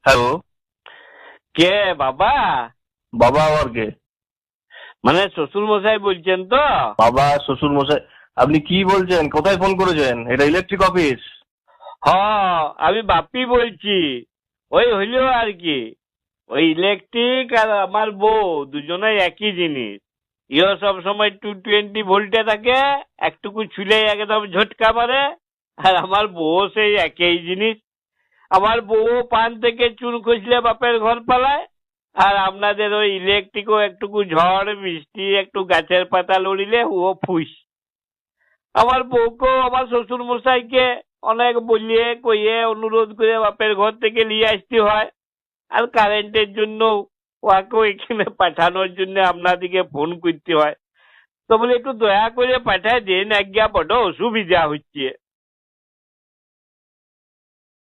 Hello. কে বাবা? বাবা আবার কে? মানে শ্বশুর মশাই বলছেন তো? বাবা শ্বশুর মশাই? আপনি কি বলছেন? কোথায় ফোন করেছেন? এটা ইলেকট্রিক অফিস। হ, আমি বাপি বলছি। ওই হইলো আর কি, ওই ইলেকট্রিক আর আমার বউ দুজনেই একই জিনিস। ইও সব সময় 220 ভোল্টে থাকে, একটুকু ছুলে একদম ঝটকা মারে। আর আমার বউ সেই একই জিনিস। আমার বউ পান থেকে চুন খসলে বাপের ঘর পালায়। আর আপনাদের ওই ইলেকট্রিকও একটুকু ঝড় বৃষ্টি একটু গাছের পাতা লড়িলে ও ফুস। আমার বউকেও আমার শ্বশুর মশাইকে অনেক বলিয়ে কইয়ে অনুরোধ করে বাপের ঘর থেকে নিয়ে আসতে হয়। আর কারেন্টের জন্য ওকেও এখানে পাঠানোর জন্য আপনাদিকে ফোন করতে হয়। তো বলে একটু দয়া করে পাঠায় দেন, আজ্ঞা বড় অসুবিধা হচ্ছে।